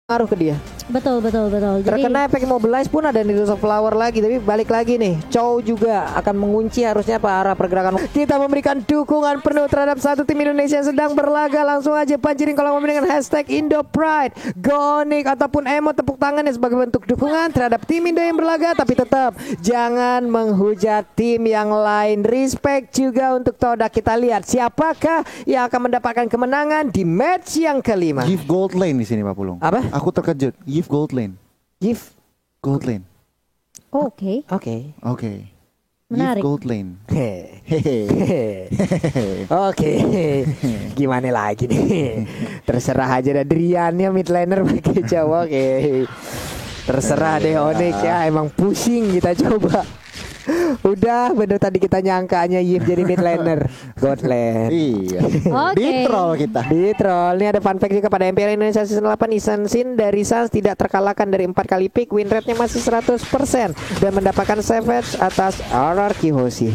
ngaruh ke dia. Betul. Terkena efek Immobilize pun ada Needles of Flower lagi. Tapi balik lagi nih, Chow juga akan mengunci harusnya arah pergerakan. Kita memberikan dukungan penuh terhadap satu tim Indonesia yang sedang berlaga. Langsung aja panjirin kalau mau dengan hashtag IndoPride, Gonik ataupun emot tepuk tangannya sebagai bentuk dukungan terhadap tim Indo yang berlaga. Tapi tetap jangan menghujat tim yang lain. Respect juga untuk Todak. Kita lihat siapakah yang akan mendapatkan kemenangan di match yang kelima. Give gold lane di sini Pak Pulung. Apa? Aku terkejut. Give gold lane. Give Gold lane. Oke. Menarik. Give gold lane. Oke. Gimana lagi nih? Terserah aja dah Driannya mid laner pakai Jawa. Oke. Terserah deh Onyx ya, emang pusing kita coba. Udah bener tadi kita nyangkanya Yip jadi mid laner God lane. Iya. Oke. Di troll kita. Di troll. Ini ada fun fact juga pada MPL Indonesia Season 8. Isan Sin dari Suns tidak terkalahkan dari 4 kali pick. Win rate-nya masih 100% dan mendapatkan savage atas RRQ Hoshi.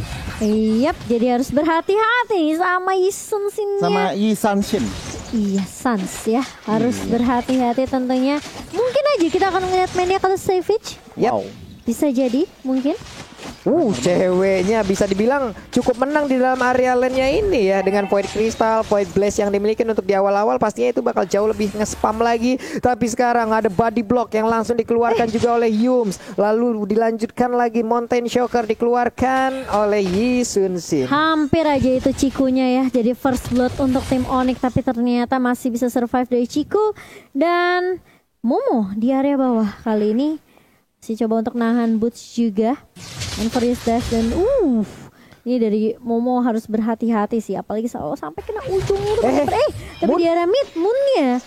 Yap, jadi harus berhati-hati sama Isun Sin. Sama Isan Shin. Iya, Sans ya. Harus berhati-hati tentunya. Mungkin aja kita akan melihat mainnya kalau Savage. Yap. Bisa jadi, mungkin. Ceweknya bisa dibilang cukup menang di dalam area lane-nya ini ya. Dengan Void Crystal, Void Blaze yang dimiliki untuk di awal-awal, pastinya itu bakal jauh lebih nge-spam lagi. Tapi sekarang ada body block yang langsung dikeluarkan juga oleh Yums. Lalu dilanjutkan lagi Mountain Shocker dikeluarkan oleh Yi Sun Sin. Hampir aja itu Cikunya ya. Jadi first blood untuk tim Onyx, tapi ternyata masih bisa survive dari Ciku. Dan Momo di area bawah kali ini si coba untuk nahan Boots juga. And for his dash dan ini dari Momo harus berhati-hati sih, apalagi sampai kena ujung tapi di area mid Moonnya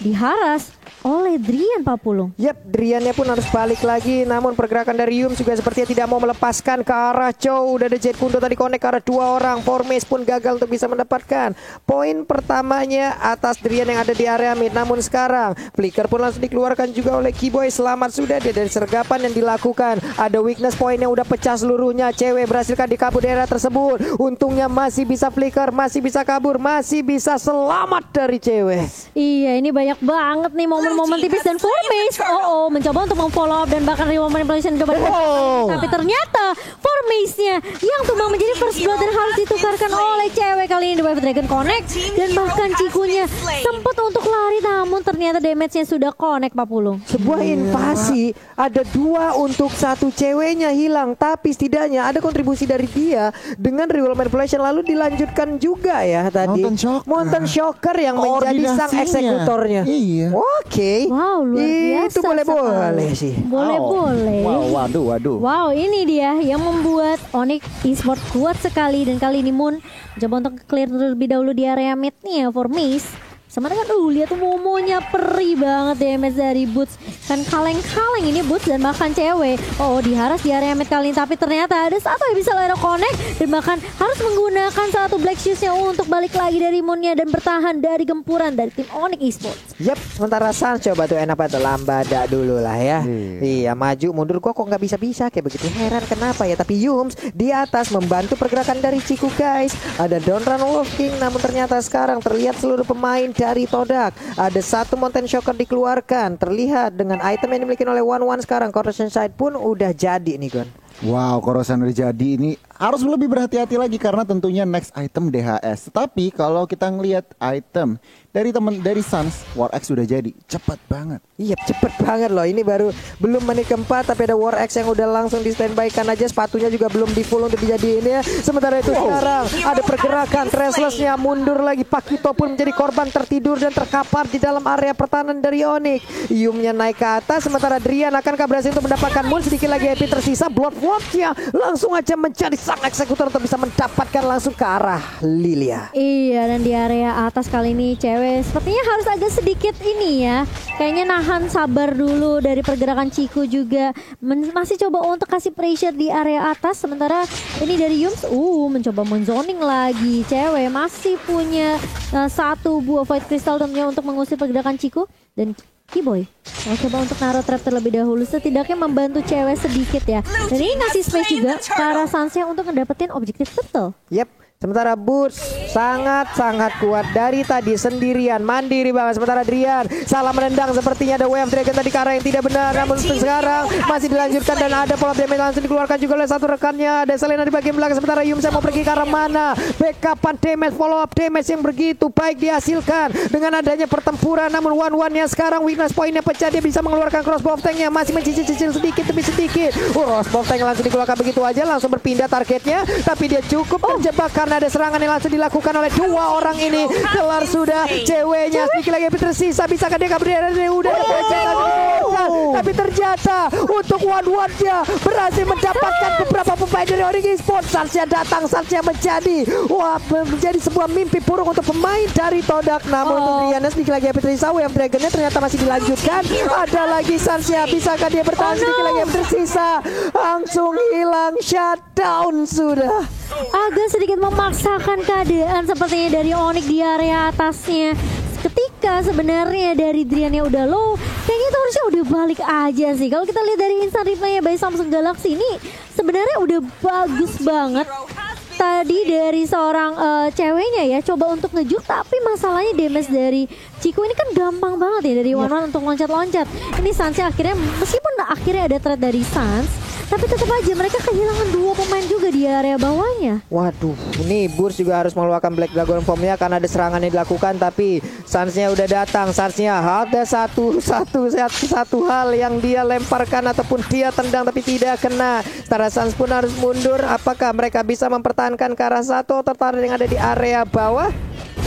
diharas oleh Drian Papulung. Yap, Driannya pun harus balik lagi. Namun pergerakan dari Yum juga sepertinya tidak mau melepaskan ke arah Chow. Udah ada Jet Kundo tadi connect ke arah 2 orang. Formace pun gagal untuk bisa mendapatkan poin pertamanya atas Drian yang ada di area mid. Namun sekarang Flicker pun langsung dikeluarkan juga oleh Keyboy. Selamat sudah dia dari sergapan yang dilakukan. Ada weakness point yang udah pecah seluruhnya. Cewek berhasilkan dikabur daerah tersebut. Untungnya masih bisa Flicker, masih bisa kabur, masih bisa selamat dari cewek. Iya, ini banyak banget nih momen tipis dan Formace mencoba untuk memfollow up dan bahkan Remote Manipulation coba tapi ternyata Formace-nya yang tumbang menjadi first blood dan harus ditukarkan oleh cewek kali ini di Wave Dragon Connect. Dan bahkan Cikunya sempat untuk lari namun ternyata damage-nya sudah connect Pak Pulung. Sebuah invasi ada 2 untuk 1, ceweknya hilang tapi setidaknya ada kontribusi dari dia dengan Remote Manipulation. Lalu dilanjutkan juga ya tadi Mountain Shocker yang menjadi sang eksekutornya. Iya. Oke. Wow, luar biasa. Itu boleh sih. Boleh. Waduh. Wow, ini dia yang membuat Onyx Esports kuat sekali. Dan kali ini Moon coba untuk clear terlebih dahulu di area mid nih ya for Miss. Sementara kan lihat tuh Momonya perih banget damage dari Boots. Kan kaleng-kaleng ini Boots dan bahkan cewek. Diharas di area mid kali ini. Tapi ternyata ada satu yang bisa Lero connect. Dan bahkan harus menggunakan satu Black Shoes-nya untuk balik lagi dari Moonnya. Dan bertahan dari gempuran dari tim Onyx Esports. Yap, sementara Sans coba tuh enak banget lambada dulu lah ya. Iya, maju mundur kok nggak bisa kayak begitu. Heran kenapa ya. Tapi Yums di atas membantu pergerakan dari Ciku guys. Ada Donran Wolf King namun ternyata sekarang terlihat seluruh pemain dari Todak. Ada satu Mountain Shocker dikeluarkan. Terlihat dengan item yang dimiliki oleh One sekarang. Corrosion Sight pun udah jadi nih Gon. Wow, Corrosion udah jadi. Ini harus lebih berhati-hati lagi karena tentunya next item DHS. Tetapi kalau kita ngelihat item dari Suns, War X sudah jadi. Cepat banget. Iya, cepet banget loh. Ini baru belum menit keempat tapi ada War X yang udah langsung di standby kan aja. Sepatunya juga belum di full untuk dijadiin ya. Sementara itu sekarang ada pergerakan Traceless-nya mundur lagi. Pakito pun menjadi korban tertidur dan terkapar di dalam area pertahanan dari Onyx. Yumnya naik ke atas sementara Drian akankah berhasil untuk mendapatkan Moon. Sedikit lagi HP tersisa. Bloodwatch-nya langsung aja menjadi sang eksekutor untuk bisa mendapatkan langsung ke arah Lilia. Iya, dan di area atas kali ini cewek sepertinya harus agak sedikit ini ya. Kayaknya nahan sabar dulu dari pergerakan Ciku juga. Masih coba untuk kasih pressure di area atas. Sementara ini dari Yums mencoba menzoning lagi. Cewek masih punya satu buah Void Crystal tentunya untuk mengusir pergerakan Ciku. Dan Keyboy coba untuk naruh trap terlebih dahulu, setidaknya membantu cewek sedikit ya. Dan ini ngasih space juga ke arah Sansnya untuk ngedapetin objektif turtle. Yep. Sementara Boots sangat kuat dari tadi sendirian, mandiri banget. Sementara Drian salah menendang, sepertinya ada Wave Dragon tadi ke arah yang tidak benar, namun sekarang masih dilanjutkan dan ada pola damage langsung dikeluarkan juga oleh satu rekannya. Ada Selena di bagian belakang, sementara Yumsa mau pergi ke arah mana? Backupan damage, follow up damage yang begitu baik dihasilkan dengan adanya pertempuran, namun one-one-nya sekarang weakness point-nya pecah. Dia bisa mengeluarkan crossbow tank-nya, masih mencicil-cicil sedikit demi sedikit. Crossbow tank langsung dikeluarkan begitu aja, langsung berpindah targetnya, tapi dia cukup terjebak karena ada serangan yang langsung dilakukan oleh dua orang ini. Kelar sudah ceweknya, sedikit lagi tersisa. Bisakah dia kabur dari udah tapi ternyata untuk one-one-nya berhasil mendapatkan beberapa pemain dari Onyx Esports. Saatnya datang, saatnya menjadi sebuah mimpi buruk untuk pemain dari Todak. Namun untuk Riana sedikit lagi tersisa. Wave Dragon-nya ternyata masih dilanjutkan. Ada lagi Sansya, bisakah dia bertahan? Sedikit lagi yang tersisa, langsung hilang, shutdown sudah. Agak sedikit memaksakan keadaan sepertinya dari Onyx di area atasnya. Ketika sebenarnya dari Drian-nya udah low, kayaknya itu harusnya udah balik aja sih. Kalau kita lihat dari instant replay-nya by Samsung Galaxy ini sebenarnya udah bagus banget. Tadi dari seorang ceweknya ya coba untuk ngejuk, tapi masalahnya damage dari Chiku ini kan gampang banget ya dari one-one untuk loncat-loncat. Ini Sansnya akhirnya, meskipun akhirnya ada threat dari Sans, tapi tetap aja mereka kehilangan dua pemain juga di area bawahnya. Waduh, ini Burst juga harus mengeluarkan Black Dragon Form-nya karena ada serangan yang dilakukan, tapi Sansnya udah datang. Sansnya ada satu hal yang dia lemparkan ataupun dia tendang tapi tidak kena. Setara Sans pun harus mundur. Apakah mereka bisa mempertahankan ke arah satu tertarik yang ada di area bawah?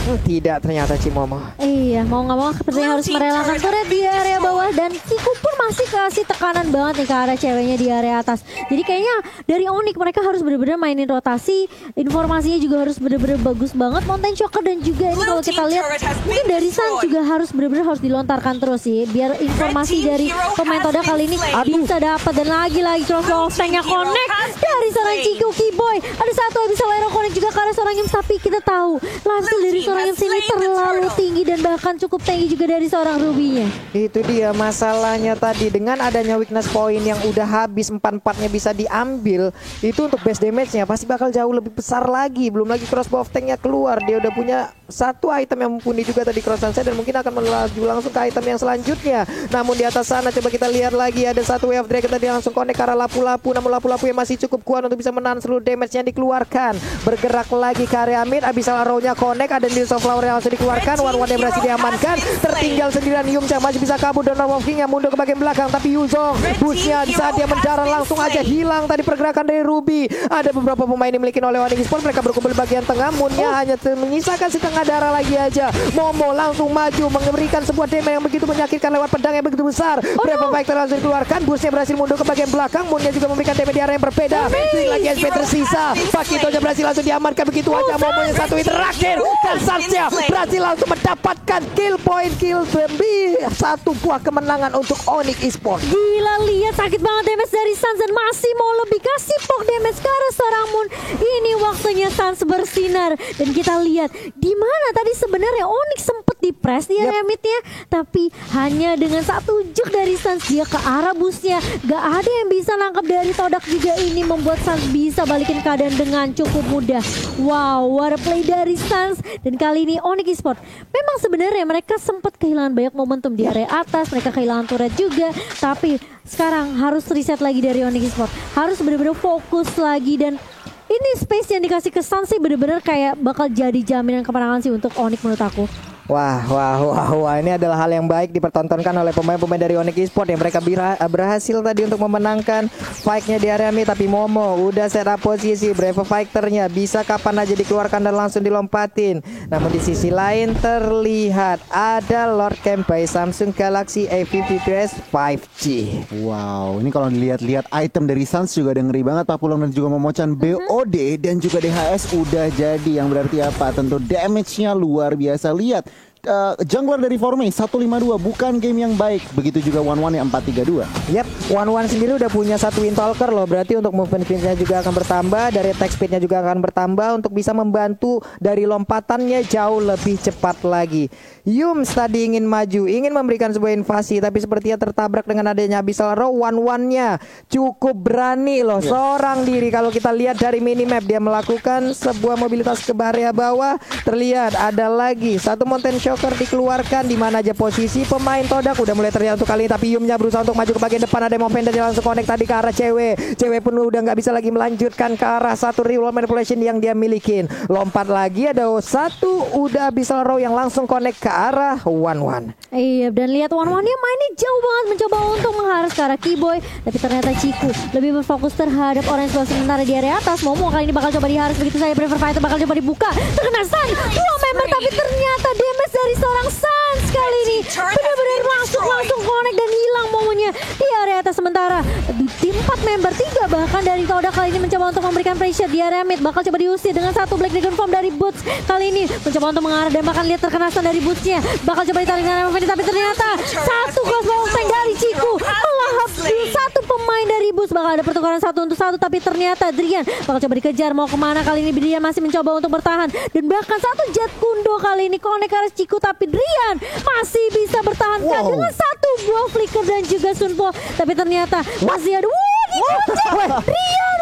Tidak, ternyata Cimomo. Iya, mau nggak mau sepertinya harus merelakan turret di area bawah, dan Kiku pun masih kasih tekanan banget nih ke arah ceweknya di area atas. Jadi kayaknya dari Onyx mereka harus benar-benar mainin rotasi, informasinya juga harus benar-benar bagus banget. Mountain Shocker dan juga ini kalau kita lihat mungkin dari Sun juga harus benar-benar harus dilontarkan terus sih, biar informasi dari pemain Toda kali ini bisa dapat. Dan lagi-lagi crossbow tanknya connect dari seorang Chiku Keyboy. Ada satu bisa Lero connect juga ke arah seorang Yums, tapi kita tahu langsung dari seorang Yums ini terlalu tinggi dan bahkan cukup tinggi juga dari seorang Ruby-nya. Itu dia masalahnya tadi, dengan adanya weakness point yang udah habis, 4-4-nya bisa diambil, itu untuk base damage-nya pasti bakal jauh lebih besar lagi. Belum lagi crossbow tank-nya keluar, dia udah punya satu item yang mumpuni juga tadi cross sunset, dan mungkin akan melaju langsung ke item yang selanjutnya. Namun di atas sana coba kita lihat lagi, ada satu Wave Dragon tadi langsung connect ke arah lapu-lapu, namun lapu-lapu yang masih cukup kuat untuk bisa menahan seluruh damage yang dikeluarkan. Bergerak lagi ke area mid, Abyssal Arrow-nya connect, ada News of Flower yang langsung dikeluarkan. One-one yang berhasil diamankan, tertinggal sendirian Yums yang masih bisa kabur, dan Normal King yang mundur ke bagian belakang, tapi Yuzong pushnya di saat dia mendarat langsung aja hilang tadi pergerakan dari Ruby. Ada beberapa pemain dimiliki oleh Onyx Esports, mereka berkumpul di bagian tengah. Moonnya hanya menyisakan setengah darah lagi aja. Momo langsung maju memberikan sebuah damage yang begitu menyakitkan lewat pedang yang begitu besar. Brave Fighter langsung dikeluarkan, Burstnya berhasil mundur ke bagian belakang. Moonnya juga memberikan damage di arah yang berbeda. Lagi SP tersisa, Pakitonya berhasil langsung diamankan begitu aja. Momonya satu hit terakhir, dan Sansya berhasil langsung mendapatkan kill point, kill demi satu buah kemenangan untuk Onyx Esports. Gila, lihat sakit banget damage dari Sans, dan masih mau lebih kasih poke damage ke arah seorang Moon. Ini waktunya Sans bersinar, dan kita lihat di mana tadi sebenarnya Onyx sempat di-press di area mid-nya, tapi hanya dengan satu juk dari Sans dia ke arah busnya. Gak ada yang bisa nangkap dari Todak juga, ini membuat Sans bisa balikin keadaan dengan cukup mudah. Wow, what a play dari Sans. Dan kali ini Onyx Esports memang sebenarnya mereka sempat kehilangan banyak momentum di area atas, mereka kehilangan turret juga, tapi sekarang harus reset lagi dari Onyx Esports, harus benar-benar fokus lagi. Dan ini space yang dikasih ke Sans sih benar-benar kayak bakal jadi jaminan kemenangan sih untuk Onyx menurut aku. Wah, ini adalah hal yang baik dipertontonkan oleh pemain-pemain dari Onyx Esports yang mereka berhasil tadi untuk memenangkan fight-nya di area mid. Tapi Momo udah set up posisi, Brave Fighter-nya bisa kapan aja dikeluarkan dan langsung dilompatin. Namun di sisi lain terlihat ada Lord Camp by Samsung Galaxy A52s 5G. Wow, ini kalau dilihat-lihat item dari Sans juga ada ngeri banget. Papulong dan juga Momochan, BOD dan juga DHS udah jadi. Yang berarti apa? Tentu damage-nya luar biasa. Lihat jungler dari Formate 152 bukan game yang baik. Begitu juga One yang 432. Yap, One sendiri udah punya satu Windtalker loh. Berarti untuk movement speednya juga akan bertambah, dari attack speednya juga akan bertambah untuk bisa membantu dari lompatannya jauh lebih cepat lagi. Yums tadi ingin maju, ingin memberikan sebuah invasi, tapi sepertinya tertabrak dengan adanya Abyssal Row. One-nya cukup berani loh, seorang diri. Kalau kita lihat dari minimap, dia melakukan sebuah mobilitas ke area bawah. Terlihat ada lagi satu Mountain Shocker dikeluarkan. Di mana aja posisi pemain Todak udah mulai terlihat untuk kali ini, tapi Yumnya berusaha untuk maju ke bagian depan. Ada Movender yang langsung connect tadi ke arah cewek pun udah nggak bisa lagi melanjutkan ke arah satu real manipulation yang dia milikin. Lompat lagi, ada satu udah Abyssal Row yang langsung connect ke arah One. Iya, dan lihat One-nya mainnya jauh banget, mencoba untuk mengharus ke arah Keyboy, tapi ternyata Ciku lebih berfokus terhadap Orange Ball sementara di area atas. Momo kali ini bakal coba diharus begitu saja. Prefer Fighter bakal coba dibuka, terkena stun dua member, tapi ternyata damage dari seorang Sans kali ini benar-benar langsung connect dan hilang Momonya di area atas. Sementara di tim 4 member 3 bahkan dari Toda kali ini mencoba untuk memberikan pressure di area mid, bakal coba diusir dengan satu Black Dragon Form dari Boots. Kali ini mencoba untuk mengarah dan bahkan lihat terkena stun dari Bootsnya, bakal coba ditarik dengan Maveni, tapi ternyata satu crossbow tank dari Ciku melahap satu pemain dari Boots. Bakal ada pertukaran 1-1, tapi ternyata Drian bakal coba dikejar. Mau kemana kali ini? Drian masih mencoba untuk bertahan, dan bahkan satu Jet Kundo kali ini connect ke arah Ciku, tapi Drian masih bisa bertahan dengan satu buah flicker dan juga Sunpo, tapi ternyata masih ada Drian.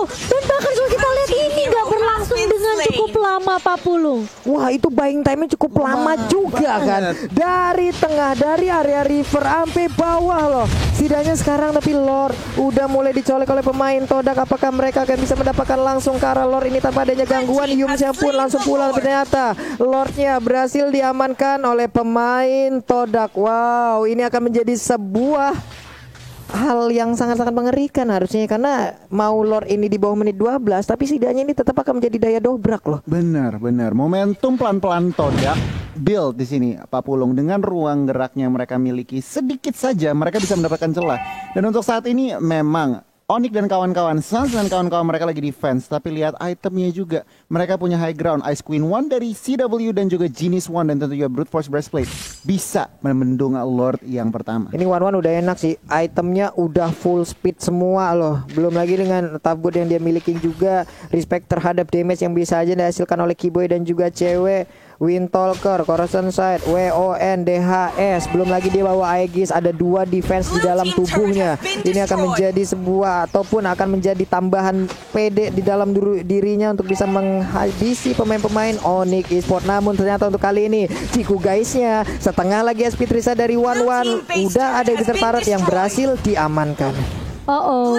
Dan bahkan kalau kita lihat ini nggak berlangsung dengan cukup lama, Pak Pulung. Wah, itu buying time-nya cukup lama juga kan. Dari tengah, dari area river sampai bawah loh. Setidaknya sekarang tapi Lord udah mulai dicolek oleh pemain Todak. Apakah mereka akan bisa mendapatkan langsung ke arah Lord ini tanpa adanya gangguan? Yumsnya pun langsung pulang, ternyata Lordnya berhasil diamankan oleh pemain Todak. Wow, ini akan menjadi sebuah hal yang sangat-sangat mengerikan harusnya, karena mau Lord ini di bawah menit 12, tapi setidaknya ini tetap akan menjadi daya dobrak loh. Benar. Momentum pelan-pelan Todak build di sini, Pak Pulung, dengan ruang geraknya mereka miliki sedikit saja mereka bisa mendapatkan celah. Dan untuk saat ini memang Onyx dan kawan-kawan, Sans dan kawan-kawan mereka lagi defense, tapi lihat itemnya juga. Mereka punya high ground, Ice Queen 1 dari CW dan juga Genius 1 dan tentu juga Brute Force Breastplate bisa membendung Lord yang pertama. Ini One udah enak sih, itemnya udah full speed semua loh. Belum lagi dengan tabut yang dia miliki juga, respect terhadap damage yang bisa aja dihasilkan oleh Keyboy dan juga cewek. Windtalker, Corrosion Sight, WON, DHS. Belum lagi dia bawa Aegis, ada 2 defense di dalam tubuhnya. Ini akan menjadi sebuah ataupun akan menjadi tambahan PD di dalam dirinya untuk bisa menghabisi pemain-pemain Onyx Esports. Namun ternyata untuk kali ini Ciku guysnya setengah lagi SP Trisa dari One udah ada Wizard Parrot yang berhasil diamankan.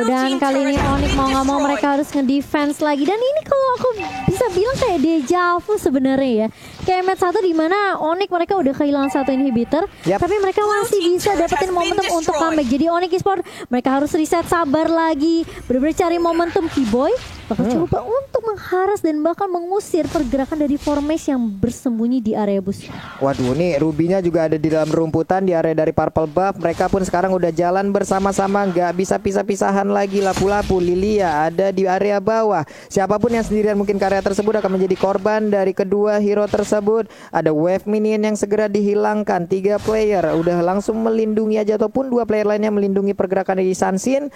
Dan kali ini Onyx mau nggak mau mereka harus ngedefense lagi. Dan ini kalau aku bisa bilang kayak deja vu sebenarnya ya. Kayak match 1 di mana Onyx mereka udah kehilangan satu inhibitor, tapi mereka masih bisa dapetin momentum untuk comeback. Jadi Onyx Esports mereka harus reset, sabar lagi, bener-bener cari momentum. Keyboy bakal coba untuk mengharas dan bahkan mengusir pergerakan dari Formation yang bersembunyi di area bus. Waduh, nih Rubinya juga ada di dalam rumputan di area dari Purple Buff. Mereka pun sekarang udah jalan bersama-sama, nggak bisa pisah-pisahan lagi. Lapu-lapu Lilia ada di area bawah. Siapapun yang sendirian mungkin ke area tersebut akan menjadi korban dari kedua hero tersebut. Ada wave minion yang segera dihilangkan. 3 player udah langsung melindungi aja, ataupun 2 player lainnya melindungi pergerakan dari Sansin.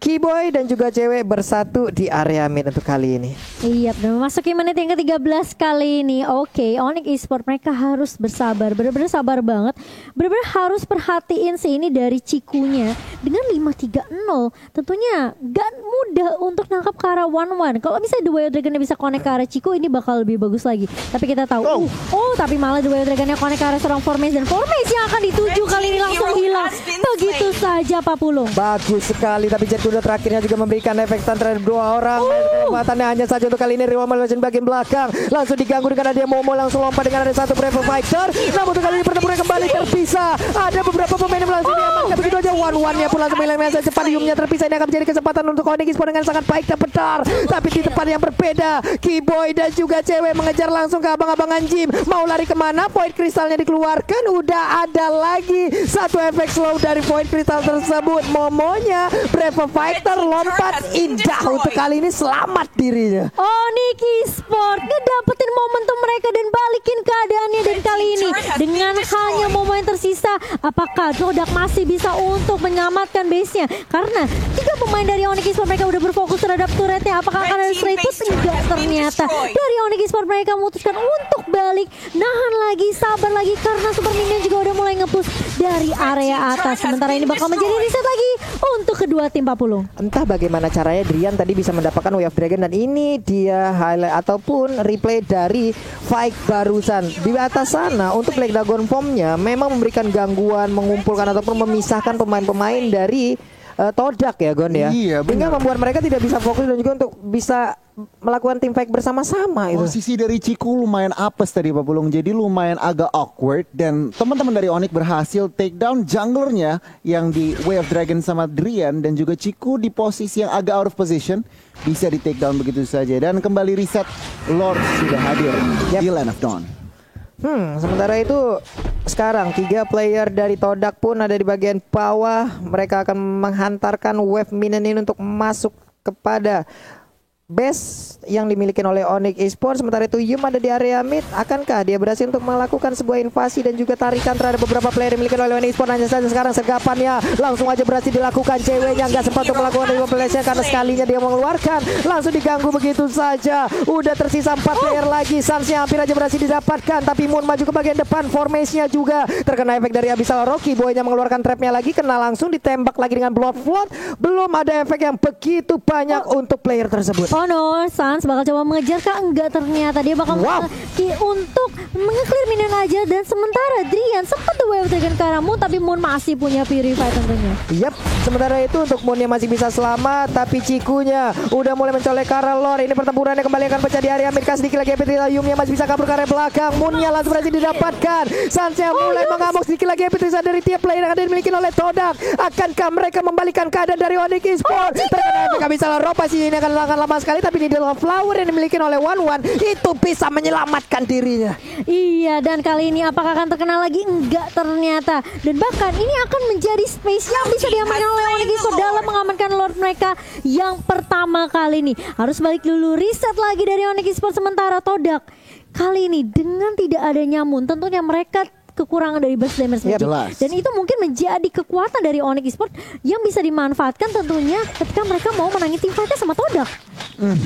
Keyboy dan juga cewek bersatu di area mid untuk kali ini. Iya, memasuki menit yang ke-13 kali ini. Oke, Onyx Esports mereka harus bersabar, bener-bener sabar banget. Bener-bener harus perhatiin sih ini dari Cikunya. Dengan 5-3-0, tentunya gak mudah untuk nangkap ke arah One. Kalau misalnya The Wild Dragon bisa connect ke arah Ciku, ini bakal lebih bagus lagi. Tapi kita tahu, tapi malah The Wild Dragon connect ke arah seorang Formation. Dan Formation yang akan dituju kali ini langsung hilang. Begitu saja, Pak Pulung. Bagus sekali, tapi Jet Kundo terakhirnya juga memberikan efek stun terhadap 2 orang. Kekuatannya hanya saja untuk kali ini. Real Manipulation bagian belakang langsung diganggu dengan ada Momo langsung lompat dengan ada satu Brave Fighter. Namun untuk kali ini pertempuran kembali terpisah. Ada beberapa pemain yang langsung diamankan Hanya begitu aja, one-one-nya pun langsung hilang dengan cepat. Yumnya terpisah, ini akan menjadi kesempatan untuk Onyx Esports dengan sangat baik dan benar. Tapi di tempat yang berbeda, Keyboy dan juga cewek mengejar langsung ke abang-abangan Jim. Mau lari kemana? Void kristalnya dikeluarkan. Udah ada lagi satu efek slow dari Void kristal tersebut. Momonya Brave Fighter lompat indah untuk kali ini selamat dirinya. Onyx Esports ngedapetin momentum mereka dan balikin keadaannya. Dan kali ini dengan hanya momen yang tersisa, apakah Todak masih bisa untuk menyelamatkan base-nya? Karena 3 pemain dari Onyx Esports mereka udah berfokus terhadap turretnya. Apakah akan ada straight push? Enggak, ternyata dari Onyx Esports mereka memutuskan untuk balik, nahan lagi, sabar lagi karena Super Minion juga udah mulai nge-push dari area atas. Sementara ini bakal menjadi reset lagi untuk kedua tim 40. Entah bagaimana caranya Drian tadi bisa mendapatkan Way of Dragon, dan ini dia highlight ataupun replay dari fight barusan di atas sana. Untuk Black Dragon Form-nya memang memberikan gangguan, mengumpulkan ataupun memisahkan pemain-pemain dari Todak ya Gon ya. Iya, hingga benar. membuat mereka tidak bisa fokus dan juga untuk bisa melakukan tim fight bersama-sama itu. Posisi dari Ciku lumayan apes tadi Pak Pulung, jadi lumayan agak awkward. Dan teman-teman dari Onyx berhasil take down junglernya yang di Way of Dragon sama Drian. Dan juga Ciku di posisi yang agak out of position, bisa di take down begitu saja. Dan kembali reset, Lord sudah hadir di Land of Dawn. Sementara itu sekarang 3 player dari Todak pun ada di bagian bawah. Mereka akan menghantarkan wave minion ini untuk masuk kepada base yang dimiliki oleh Onyx Esports. Sementara itu Yum ada di area mid. Akankah dia berhasil untuk melakukan sebuah invasi dan juga tarikan terhadap beberapa player yang dimiliki oleh Onyx Esports? Hanya saja sekarang sergapannya langsung aja berhasil dilakukan. Ceweknya nggak sempat untuk melakukan manipulasi karena sekalinya dia mengeluarkan, langsung diganggu begitu saja. Udah tersisa 4 player lagi. Sansnya hampir aja berhasil didapatkan, tapi Moon maju ke bagian depan. Formasinya juga terkena efek dari Abyssal Rocky. Boynya mengeluarkan trapnya lagi, kena langsung ditembak lagi dengan Blood Flood. Belum ada efek yang begitu banyak untuk player tersebut. Oh no, Sans bakal coba mengejar kah? Enggak, ternyata dia bakal untuk mengeclear minion aja. Dan sementara Drian sempat the Way of Dragon ke arah Moon, tapi Moon masih punya Purify tentunya. Yap, sementara itu untuk Moonnya masih bisa selamat, tapi Cikunya udah mulai mencolek ke arah Lord. Ini pertempurannya kembali akan pecah di area mid. Sedikit lagi Yumnya masih bisa kabur ke arah belakang. Moonnya langsung berhasil didapatkan. Sansnya mulai mengamuk. Sedikit lagi Epitrisa dari tiap player yang ada dimiliki oleh Todak. Akankah mereka membalikan keadaan dari Onyx Esports? Terkena efek Abyssal Rock, pasti ini akan lama sekali, tapi Needle of Flower yang dimiliki oleh One itu bisa menyelamatkan dirinya. Iya, dan kali ini apakah akan terkenal lagi? Enggak, ternyata. Dan bahkan ini akan menjadi space yang bisa diamankan oleh Onyx Esports dalam mengamankan Lord mereka yang pertama kali ini. Harus balik dulu, reset lagi dari Onyx Esports. Sementara Todak kali ini dengan tidak adanya Moon, tentunya mereka kekurangan dari burst damage. Dan itu mungkin menjadi kekuatan dari Onyx Esports yang bisa dimanfaatkan tentunya ketika mereka mau menangin tim fightnya sama Todak.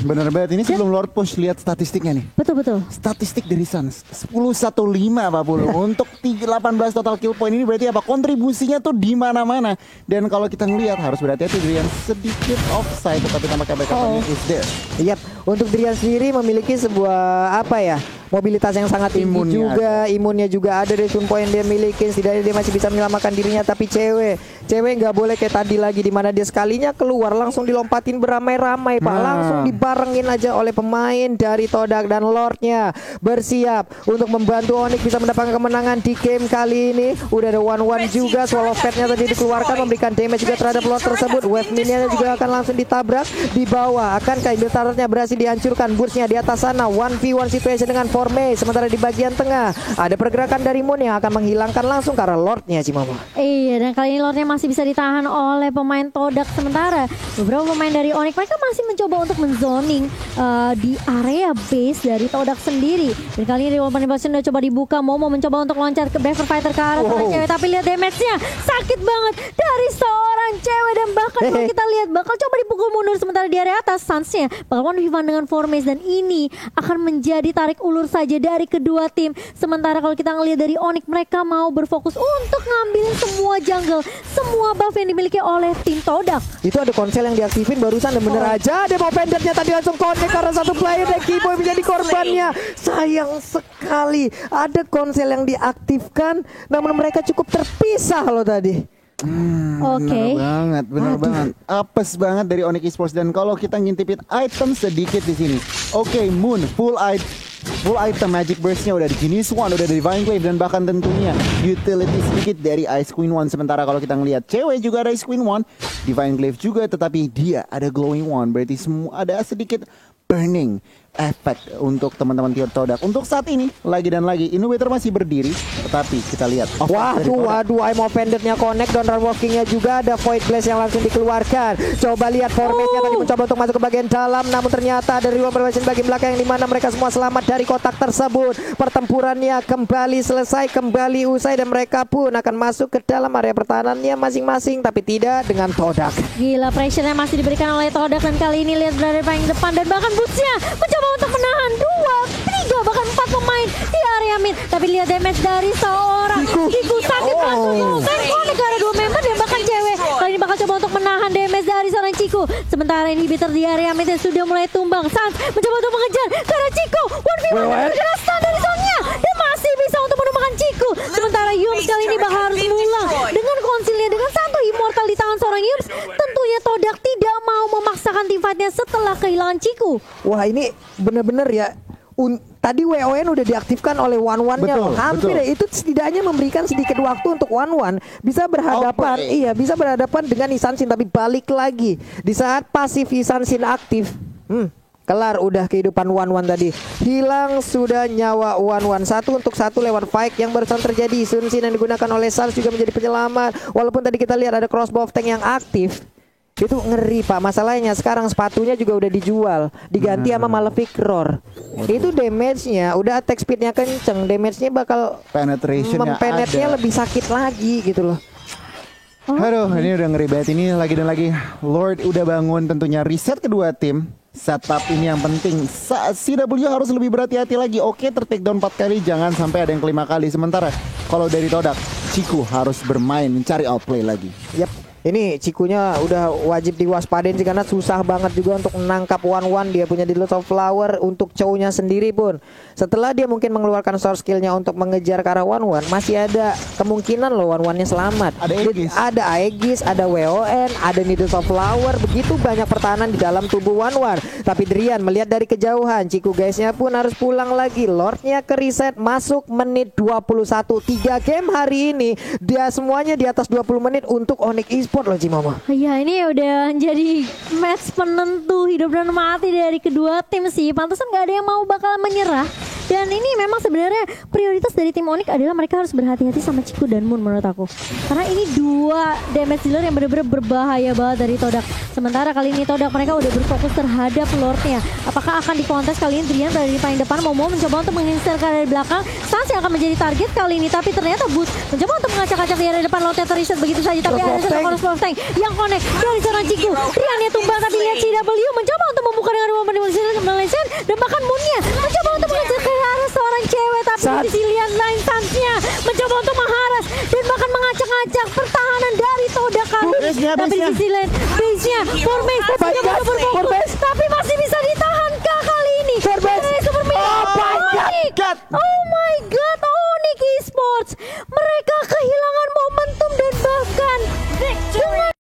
Bener banget, ini sebelum Lord Push lihat statistiknya nih. Betul. Statistik dari Suns 10-1-5 Pak Pulu. Untuk 18 total kill point ini berarti apa? Kontribusinya tuh di mana-mana. Dan kalau kita ngelihat harus berhati-hati, Drian sedikit offside, tetapi tampaknya backup-nya is there. Yap, untuk Drian sendiri memiliki sebuah mobilitas yang sangat tinggi juga, imunnya juga ada dari point dia miliki. Setidaknya dia masih bisa menyelamatkan dirinya. Tapi cewek nggak boleh kayak tadi lagi, di mana dia sekalinya keluar langsung dilompatin beramai-ramai Pak, langsung dibarengin aja oleh pemain dari Todak. Dan Lordnya bersiap untuk membantu Onyx bisa mendapatkan kemenangan di game kali ini. Udah ada one juga, Swallow Fatnya tadi dikeluarkan, memberikan damage juga terhadap Lord tersebut. Wave minionnya juga akan langsung ditabrak di bawah. Akankah Indotarnya berhasil dihancurkan? Bursnya di atas sana, 1v1 situation dengan Formé. Sementara di bagian tengah ada pergerakan dari Moon yang akan menghilangkan langsung karena Lordnya Cimama. Iya, dan kali ini Lordnya masih bisa ditahan oleh pemain Todak. Sementara beberapa pemain dari Onyx mereka masih mencoba untuk menzoning di area base dari Todak sendiri. Dan kali ini Open Invasion udah coba dibuka, mau mencoba untuk loncat ke Braver Fighter ke arah cewek, tapi lihat damage-nya sakit banget dari seorang cewek. Dan bahkan kalau kita lihat bakal coba dipukul mundur. Sementara di area atas Suns-nya bakal one dengan Formace, dan ini akan menjadi tarik ulur saja dari kedua tim. Sementara kalau kita ngelihat dari Onyx, mereka mau berfokus untuk ngambilin semua jungle, semua buff yang dimiliki oleh tim Todak. Itu ada konsel yang diaktifin barusan, dan bener aja ada mau pendetnya tadi langsung connect karena satu player dan Keyboy menjadi korbannya. Sayang sekali ada konsel yang diaktifkan, namun mereka cukup terpisah loh tadi. Benar banget. Apes banget dari Onyx Esports. Dan kalau kita ngintipin item sedikit di sini. Moon full full item Magic Burst-nya udah di Genius One, udah dari Divine Glaive, dan bahkan tentunya utility sedikit dari Ice Queen One. Sementara kalau kita ngelihat cewek juga ada Ice Queen One, Divine Glaive juga, tetapi dia ada Glowing One, berarti semua ada sedikit burning efek untuk teman-teman tier Todak. Untuk saat ini lagi dan lagi Innovator masih berdiri, tetapi kita lihat Waduh, I'm offended-nya connect, dan run walking-nya juga ada Void Blast yang langsung dikeluarkan. Coba lihat formate-nya tadi mencoba untuk masuk ke bagian dalam, namun ternyata dari ruang permainan bagian belakang yang dimana mereka semua selamat dari kotak tersebut. Pertempurannya kembali selesai, kembali usai, dan mereka pun akan masuk ke dalam area pertahanannya masing-masing, tapi tidak dengan Todak. Gila, pressure-nya masih diberikan oleh Todak, dan kali ini lihat berada paling depan, dan bahkan Boots-nya mencoba untuk menahan 2, 3, bahkan 4 pemain di area mid. Tapi lihat damage dari seorang Ciku sakit langsung. Negara 2 member dan bahkan cewek. Kali ini bakal coba untuk menahan damage dari seorang Ciku. Sementara inhibitor di area mid sudah mulai tumbang. Sans mencoba untuk mengejar karena Ciku 1v1 bergerak stun dari zone-nya, dan masih bisa untuk menumbangkan Ciku. Sementara Yums kali ini bakal harus mengulang dengan konsilnya dengan satu immortal di tangan seorang Yums. Tentunya Todak tidak mau memaksakan team fight-nya setelah kehilangan Ciku. Wah, ini bener-bener ya. Tadi WON udah diaktifkan oleh One-One-nya loh. Hampir ya, itu setidaknya memberikan sedikit waktu untuk One-One bisa berhadapan, bisa berhadapan dengan Isansin, tapi balik lagi di saat pasif Isansin aktif. Kelar udah kehidupan One-One tadi. Hilang sudah nyawa One-One. 1-1 lewat fight yang barusan terjadi. Isansin yang digunakan oleh Sans juga menjadi penyelamat. Walaupun tadi kita lihat ada crossbow tank yang aktif. Itu ngeri Pak, masalahnya sekarang sepatunya juga udah dijual, diganti sama Malefic Roar. Itu damage-nya, udah attack speed-nya kenceng, damage-nya bakal mempenetnya lebih sakit lagi gitu loh. Aduh, ini udah ngeri banget. Ini lagi dan lagi Lord udah bangun, tentunya reset kedua tim. Setup ini yang penting. CW harus lebih berhati-hati lagi. Oke, ter-take down 4 kali, jangan sampai ada yang kelima kali. Sementara kalau dari Todak, Ciku harus bermain mencari outplay lagi. Yap. Ini Cikunya udah wajib diwaspadain sih, karena susah banget juga untuk menangkap One-One. Dia punya Dealers of Flower untuk Chow-nya sendiri pun. Setelah dia mungkin mengeluarkan source skill-nya untuk mengejar ke arah One-One, masih ada kemungkinan loh One-One-nya selamat. Ada Aegis, ada WON, ada Dealers of Flower. Begitu banyak pertahanan di dalam tubuh One-One. Tapi Drian melihat dari kejauhan, Ciku guysnya pun harus pulang lagi. Lord-nya ke reset, masuk menit 21. 3 game hari ini, dia semuanya di atas 20 menit untuk Onyx Esports loh Cimomo. Ya, ini udah jadi match penentu hidup dan mati dari kedua tim sih. Pantesan gak ada yang mau bakal menyerah. Dan ini memang sebenarnya prioritas dari tim Onyx adalah mereka harus berhati-hati sama Ciku dan Moon menurut aku. Karena ini 2 damage dealer yang benar-benar berbahaya banget dari Todak. Sementara kali ini Todak mereka udah berfokus terhadap Lordnya. Apakah akan dikontes kali ini? Drian dari paling depan mau mencoba untuk menginstal dari belakang. Sans yang akan menjadi target kali ini, tapi ternyata Boots mencoba untuk mengacak-acak di area depan. Lordnya terreset begitu saja, tapi ada satu tank yang connect dari seorang Ciku. Driannya tumbang, tapi lihat CW mencoba untuk membuka dengan rumah Malaysia, dan bahkan Moonnya mencoba untuk mengejar ke arah seorang cewek, tapi di sisi lain Sansnya mencoba untuk mengharas dan bahkan mengacak-acak pertahanan dari Todak kali ini. Tapi di sisi lain base-nya Formes mencoba untuk berfokus, tapi masih bisa di